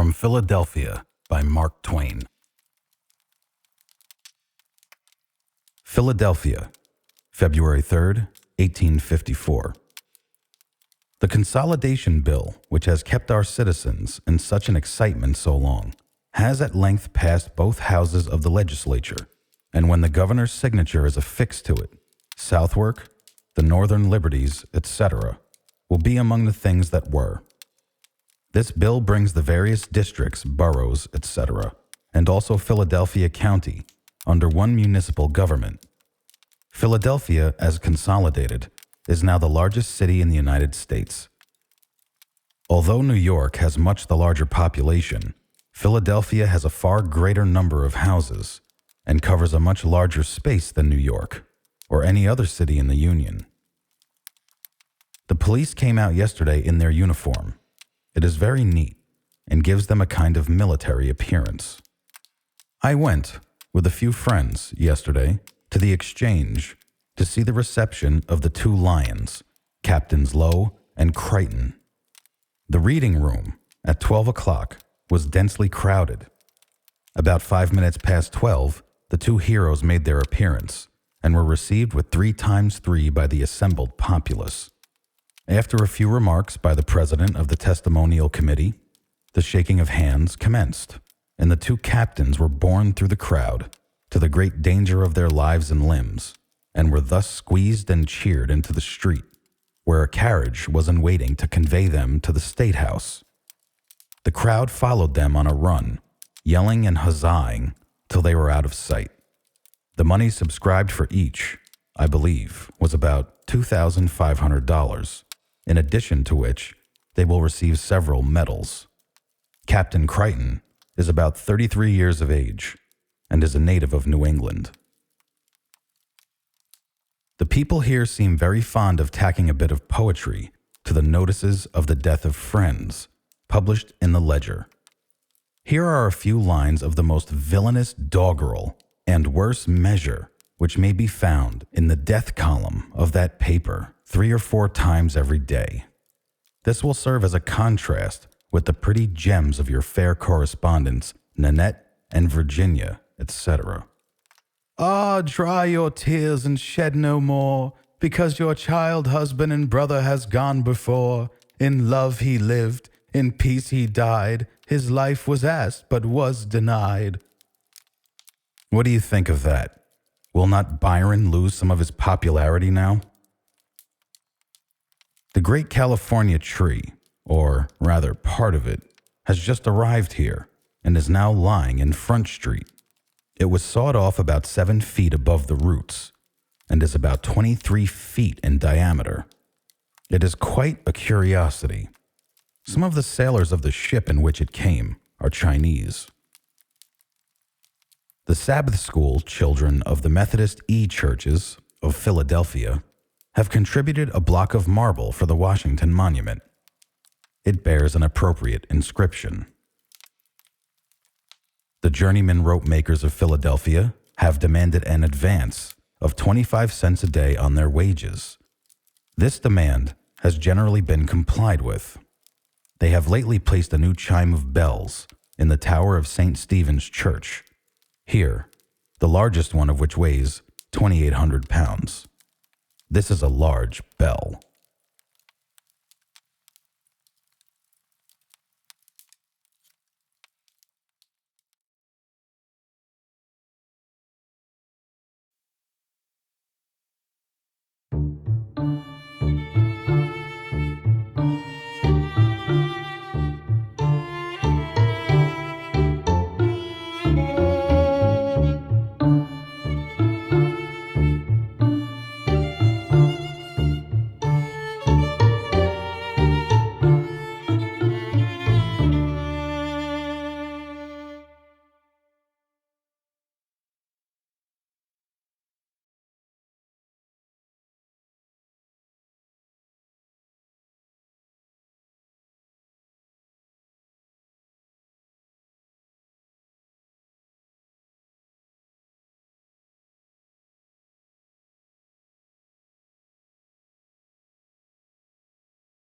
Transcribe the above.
From Philadelphia by Mark Twain. Philadelphia, February 3rd, 1854. The Consolidation Bill, which has kept our citizens in such an excitement so long, has at length passed both houses of the legislature, and when the governor's signature is affixed to it, Southwark, the Northern Liberties, etc., will be among the things that were. This bill brings the various districts, boroughs, etc., and also Philadelphia County under one municipal government. Philadelphia, as consolidated, is now the largest city in the United States. Although New York has much the larger population, Philadelphia has a far greater number of houses and covers a much larger space than New York or any other city in the Union. The police came out yesterday in their uniform. It is very neat and gives them a kind of military appearance. I went, with a few friends, yesterday to the Exchange to see the reception of the two lions, Captains Lowe and Crichton. The reading room, at 12 o'clock, was densely crowded. About 5 minutes past 12, the two heroes made their appearance and were received with 3 times 3 by the assembled populace. After a few remarks by the president of the testimonial committee, the shaking of hands commenced, and the two captains were borne through the crowd, to the great danger of their lives and limbs, and were thus squeezed and cheered into the street, where a carriage was in waiting to convey them to the State House. The crowd followed them on a run, yelling and huzzahing till they were out of sight. The money subscribed for each, I believe, was about $2,500, in addition to which they will receive several medals. Captain Crichton is about 33 years of age and is a native of New England. The people here seem very fond of tacking a bit of poetry to the notices of the death of friends published in the Ledger. Here are a few lines of the most villainous doggerel and worse measure which may be found in the death column of that paper 3 or 4 times every day. This will serve as a contrast with the pretty gems of your fair correspondents, Nanette and Virginia, etc. Ah, dry your tears and shed no more, because your child, husband, and brother has gone before. In love he lived, in peace he died. His life was asked, but was denied. What do you think of that? Will not Byron lose some of his popularity now? The great California tree, or rather part of it, has just arrived here and is now lying in Front Street. It was sawed off about 7 feet above the roots and is about 23 feet in diameter. It is quite a curiosity. Some of the sailors of the ship in which it came are Chinese. The Sabbath School children of the Methodist churches of Philadelphia have contributed a block of marble for the Washington Monument. It bears an appropriate inscription. The journeyman rope makers of Philadelphia have demanded an advance of 25 cents a day on their wages. This demand has generally been complied with. They have lately placed a new chime of bells in the tower of St. Stephen's Church, here, the largest one of which weighs 2,800 pounds. This is a large bell.